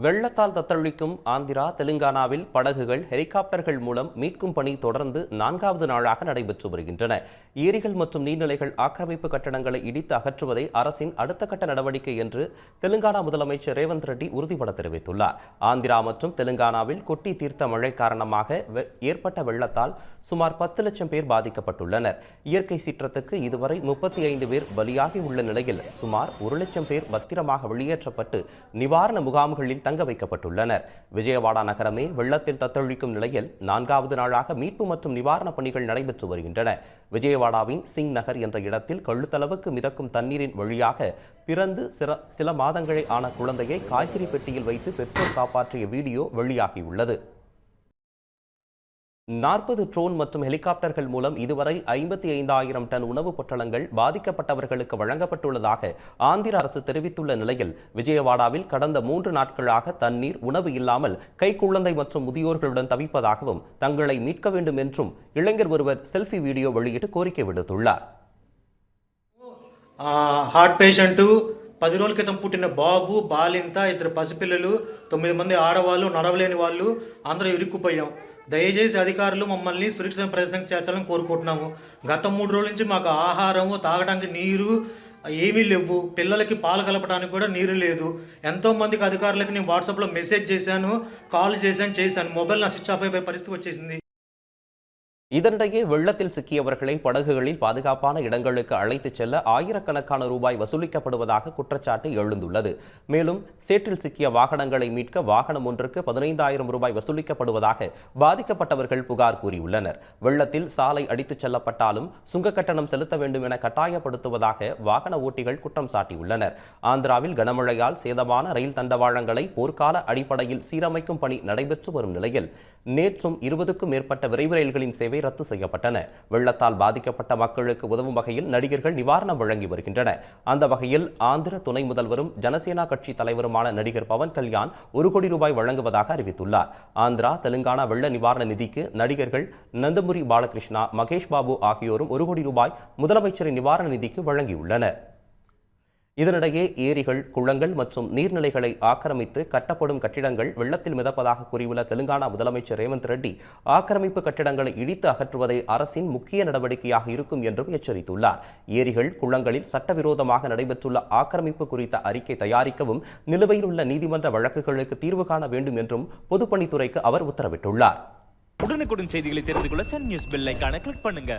வெள்ளத்தால் தத்தளிக்கும் ஆந்திரா, தெலுங்கானாவில் படகுகள், ஹெலிகாப்டர்கள் மூலம் மீட்கும் பணி தொடர்ந்து 4வது நாளாக நடைபெற்று வருகின்றன. ஏரிகள் மற்றும் நீர்நிலைகள் ஆக்கிரமிப்பு கட்டடங்களை இடித்து அகற்றுவதே அரசின் அடுத்த கட்ட நடவடிக்கை என்று தெலுங்கானா முதலமைச்சர் ரேவந்த் ரெட்டி உறுதிபட தெரிவித்துள்ளார். ஆந்திரா மற்றும் தெலுங்கானாவில் கொட்டி தீர்த்த மழை காரணமாக ஏற்பட்ட வெள்ளத்தால் சுமார் 10 லட்சம் பேர் பாதிக்கப்பட்டுள்ளனர். இயற்கை சீற்றத்துக்கு இதுவரை 35 பேர் பலியாகி உள்ள நிலையில் சுமார் 1 லட்சம் பேர் பத்திரமாக வெளியேற்றப்பட்டு நிவாரண முகாம்களில் தங்க வைக்கப்பட்டுள்ளனர். விஜயவாடா நகரமே வெள்ளத்தில் தத்தளிக்கும் நிலையில் 4வது நாளாக மீட்பு மற்றும் நிவாரணப் பணிகள் நடைபெற்று வருகின்றன. விஜயவாடாவின் சிங் நகர் என்ற இடத்தில் கழுத்தளவுக்கு மிதக்கும் தண்ணீரின் வழியாக பிறந்து சில மாதங்களே ஆன குழந்தையை காய்கறி பெட்டியில் வைத்து பெற்றோர் காப்பாற்றிய வீடியோ வெளியாகியுள்ளது. 40 ட்ரோன் மற்றும் ஹெலிகாப்டர்கள் மூலம் இதுவரை 55,000 டன் உணவுப் பொட்டலங்கள் பாதிக்கப்பட்டவர்களுக்கு வழங்கப்பட்டுள்ளதாக ஆந்திர அரசு தெரிவித்துள்ள நிலையில் விஜயவாடாவில் கடந்த 3 நாட்களாக தண்ணீர், உணவு இல்லாமல் கைக்குழந்தை மற்றும் முதியோர்களுடன் தவிப்பதாகவும் தங்களை மீட்க வேண்டும் என்றும் இளைஞர் ஒருவர் செல்ஃபி வீடியோ வெளியிட்டு கோரிக்கை விடுத்துள்ளார். హార్ట్ పేషెంట్ 10 రోజుల క్రితం పుట్టిన బాబు, బాలింత, 2 పసిపిల్లలు, 9 మంది ఆడవాళ్ళు, నడవలేని వాళ్ళు అందరూ ఇరుక్కుపోయాం. దయచేసి అధికారులు మమ్మల్ని సురక్షిత ప్రదేశానికి చేర్చాలని కోరుకుంటున్నాము. గత 3 రోజుల నుంచి మాకు ఆహారము, తాగడానికి నీరు ఏమీ లేవు. పిల్లలకి పాలు కలపడానికి కూడా నీరు లేదు. ఎంతోమందికి అధికారులకి నేను వాట్సాప్లో మెసేజ్ చేశాను, కాల్ చేశాను. మొబైల్ నా స్విచ్ ఆఫ్ అయిపోయే పరిస్థితి వచ్చేసింది. இதனிடையே வெள்ளத்தில் சிக்கியவர்களை படகுகளில் பாதுகாப்பான இடங்களுக்கு அழைத்துச் செல்ல ஆயிரக்கணக்கான ரூபாய் வசூலிக்கப்படுவதாக குற்றச்சாட்டு எழுந்துள்ளது. மேலும் சேற்றில் சிக்கிய வாகனங்களை மீட்க வாகனம் ஒன்றுக்கு 15,000 ரூபாய் வசூலிக்கப்படுவதாக பாதிக்கப்பட்டவர்கள் புகார் கூறியுள்ளனர். வெள்ளத்தில் சாலை அடித்துச் செல்லப்பட்டாலும் சுங்க கட்டணம் செலுத்த வேண்டும் என கட்டாயப்படுத்துவதாக வாகன ஓட்டிகள் குற்றம் சாட்டியுள்ளனர். ஆந்திராவில் கனமழையால் சேதமான ரயில் தண்டவாளங்களை போர்க்கால அடிப்படையில் சீரமைக்கும் பணி நடைபெற்று வரும் நிலையில் நேற்றும் 20க்கும் மேற்பட்ட விரைவு ரயில்களின் சேவை ரத்து செய்யப்பட்டன. வெள்ளத்தால் பாதிக்கப்பட்ட மக்களுக்கு உதவும் வகையில் நடிகர்கள் நிவாரணம் வழங்கி வருகின்றனர். அந்த வகையில் ஆந்திர துணை முதல்வரும் ஜனசேனா கட்சி தலைவருமான நடிகர் பவன் கல்யாண் 1 கோடி ரூபாய் வழங்குவதாக அறிவித்துள்ளார். ஆந்திரா, தெலுங்கானா வெள்ள நிவாரண நிதிக்கு நடிகர்கள் நந்தமுரி பாலகிருஷ்ணா, மகேஷ் பாபு ஆகியோரும் 1 கோடி ரூபாய் முதலமைச்சரின் நிவாரண நிதிக்கு வழங்கியுள்ளனர். இதனிடையே ஏரிகள், குளங்கள் மற்றும் நீர்நிலைகளை ஆக்கிரமித்து கட்டப்படும் கட்டிடங்கள் வெள்ளத்தில் மிதப்பதாக கூறியுள்ள தெலுங்கானா முதலமைச்சர் ரேவந்த் ரெட்டி ஆக்கிரமிப்பு கட்டிடங்களை இடித்து அகற்றுவதே அரசின் முக்கிய நடவடிக்கையாக இருக்கும் என்றும் எச்சரித்துள்ளார். ஏரிகள், குளங்களில் சட்டவிரோதமாக நடைபெற்றுள்ள ஆக்கிரமிப்பு குறித்த அறிக்கை தயாரிக்கவும் நிலுவையில் உள்ள நீதிமன்ற வழக்குகளுக்கு தீர்வு காண வேண்டும் என்றும் பொதுப்பணித்துறைக்கு அவர் உத்தரவிட்டுள்ளார். உடனுக்குடன் செய்திகளை தெரிந்து கொள்ள சன் நியூஸ் பெல் ஐகானை கிளிக் பண்ணுங்க.